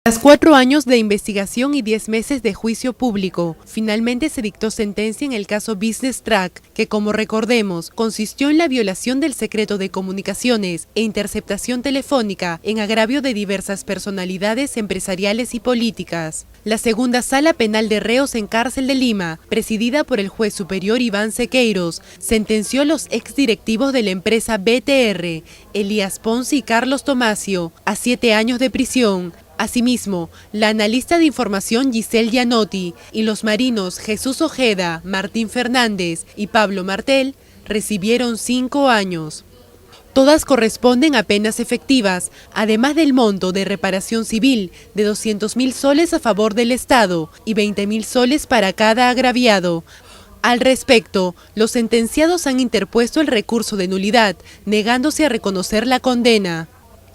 Tras 4 años de investigación y 10 meses de juicio público, finalmente se dictó sentencia en el caso Business Track, que como recordemos, consistió en la violación del secreto de comunicaciones e interceptación telefónica en agravio de diversas personalidades empresariales y políticas. La segunda sala penal de reos en Cárcel de Lima, presidida por el juez superior Iván Sequeiros, sentenció a los exdirectivos de la empresa BTR, Elías Ponce y Carlos Tomasio, a 7 años de prisión. Asimismo, la analista de información Giselle Gianotti y los marinos Jesús Ojeda, Martín Fernández y Pablo Martel recibieron 5 años. Todas corresponden a penas efectivas, además del monto de reparación civil de 200.000 soles a favor del Estado y 20.000 soles para cada agraviado. Al respecto, los sentenciados han interpuesto el recurso de nulidad, negándose a reconocer la condena.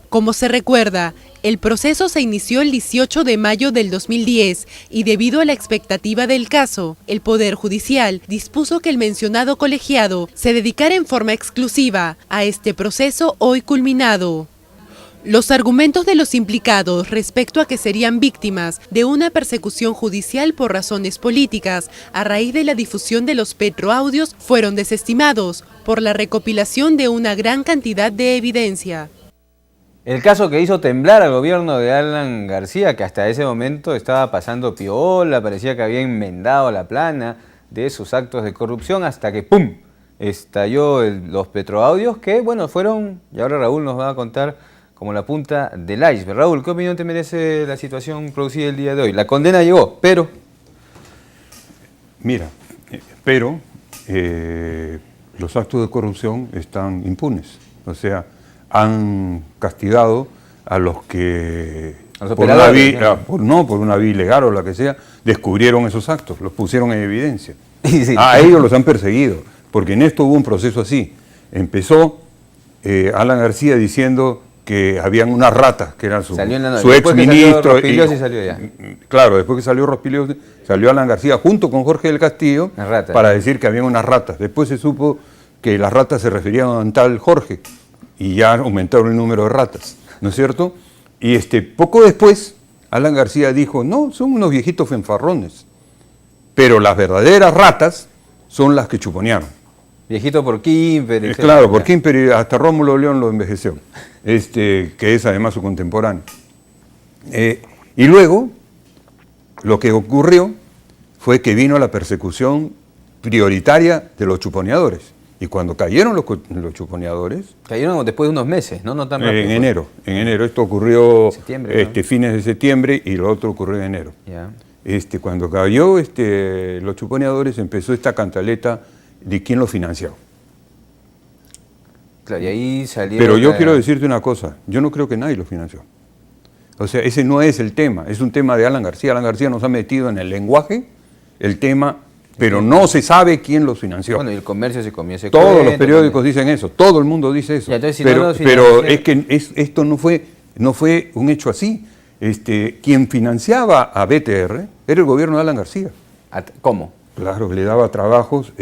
Como se recuerda, el proceso se inició el 18 de mayo del 2010 y debido a la expectativa del caso, el Poder Judicial dispuso que el mencionado colegiado se dedicara en forma exclusiva a este proceso hoy culminado. Los argumentos de los implicados respecto a que serían víctimas de una persecución judicial por razones políticas a raíz de la difusión de los petroaudios fueron desestimados por la recopilación de una gran cantidad de evidencia. El caso que hizo temblar al gobierno de Alan García, que hasta ese momento estaba pasando piola, parecía que había enmendado la plana de sus actos de corrupción, hasta que ¡pum!, estalló los petroaudios, que bueno, fueron, y ahora Raúl nos va a contar como la punta del iceberg. Raúl, ¿qué opinión te merece la situación producida el día de hoy? La condena llegó, pero... Mira, los actos de corrupción están impunes, o sea, han castigado a los que por una vía ilegal o la que sea, descubrieron esos actos, los pusieron en evidencia. Sí. A ellos los han perseguido, porque en esto hubo un proceso así. Empezó Alan García diciendo que habían unas ratas, que eran su ex ministro. Claro, después que salió Rospigliosi, salió Alan García junto con Jorge del Castillo para decir que habían unas ratas. Después se supo que las ratas se referían a un tal Jorge, y ya aumentaron el número de ratas, ¿no es cierto? Y poco después, Alan García dijo, no, son unos viejitos fanfarrones, pero las verdaderas ratas son las que chuponearon. Viejito por Quimper. Claro, por Quimper, y hasta Rómulo León lo envejeció, que es además su contemporáneo. Y luego, lo que ocurrió fue que vino la persecución prioritaria de los chuponeadores. Y cuando cayeron los chuponeadores... Cayeron después de unos meses, ¿no? No tan rápido. En enero. Esto ocurrió fines de septiembre y lo otro ocurrió en enero. Ya. Cuando cayó los chuponeadores empezó esta cantaleta de quién lo financió. Claro, y ahí salió... Pero yo quiero decirte una cosa, yo no creo que nadie lo financió. O sea, ese no es el tema, es un tema de Alan García. Alan García nos ha metido en el lenguaje el tema... pero no se sabe quién los financió. Bueno, y el comercio se comió ese Todos los periódicos dicen eso, todo el mundo dice eso. Entonces, si pero es que esto no fue un hecho así. Quien financiaba a BTR era el gobierno de Alan García. ¿Cómo? Claro, le daba trabajos,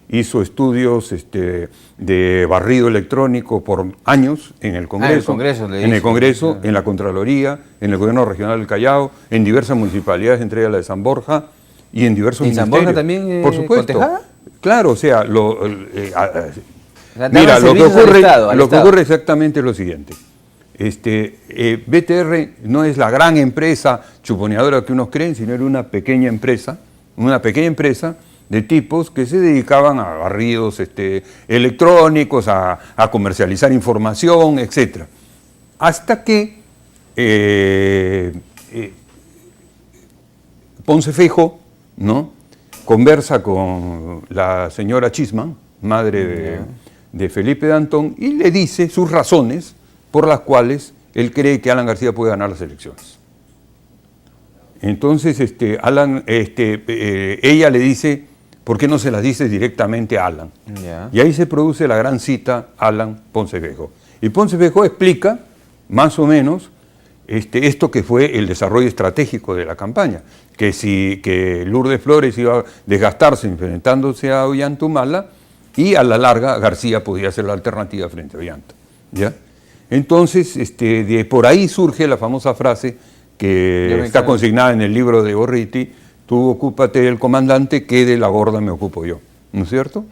hizo estudios de barrido electrónico por años en el Congreso, en la Contraloría, en el Gobierno Regional del Callao, en diversas municipalidades, entre ellas la de San Borja, y en diversos ministerios. ¿En San Borja también por supuesto. cotejada? Claro, o sea, mira, lo que ocurre exactamente es lo siguiente. BTR no es la gran empresa chuponeadora que unos creen, sino era una pequeña empresa de tipos que se dedicaban a barridos electrónicos, a comercializar información, etc. Hasta que Ponce Feijó, ¿no?, conversa con la señora Chisman, madre de Felipe Dantón, y le dice sus razones por las cuales él cree que Alan García puede ganar las elecciones. Entonces ella le dice, ¿por qué no se las dices directamente a Alan? Y ahí se produce la gran cita Alan-Ponce Feijó. Y Ponce Feijó explica, más o menos, esto que fue el desarrollo estratégico de la campaña, que Lourdes Flores iba a desgastarse enfrentándose a Ollantumala y a la larga García podía ser la alternativa frente a Ollanta, ¿ya? Entonces, por ahí surge la famosa frase que está consignada en el libro de Gorriti, tú ocúpate del comandante, que de la gorda me ocupo yo, ¿no es cierto?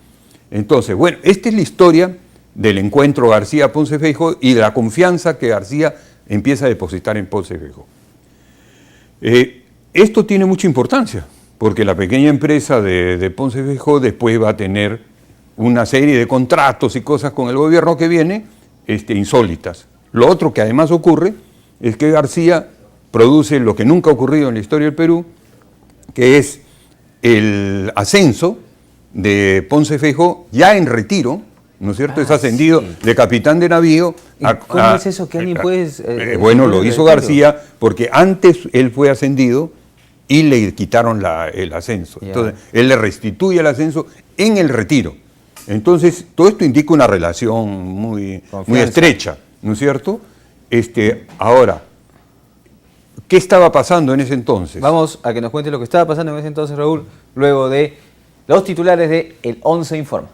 Entonces, bueno, esta es la historia del encuentro García-Ponce Feijó y de la confianza que García empieza a depositar en Ponce Feijó. Esto tiene mucha importancia, porque la pequeña empresa de Ponce Feijó después va a tener una serie de contratos y cosas con el gobierno que viene insólitas. Lo otro que además ocurre es que García produce lo que nunca ha ocurrido en la historia del Perú, que es el ascenso de Ponce Feijó ya en retiro, ¿no es cierto? Es ascendido de capitán de navío. ¿Cómo es eso? ¿Que alguien puede...? Bueno, lo hizo García porque antes él fue ascendido y le quitaron el ascenso. Entonces, él le restituye el ascenso en el retiro. Entonces, todo esto indica una relación muy estrecha, ¿no es cierto? Ahora, ¿qué estaba pasando en ese entonces? Vamos a que nos cuente lo que estaba pasando en ese entonces, Raúl, luego de los titulares de El 11 Informa.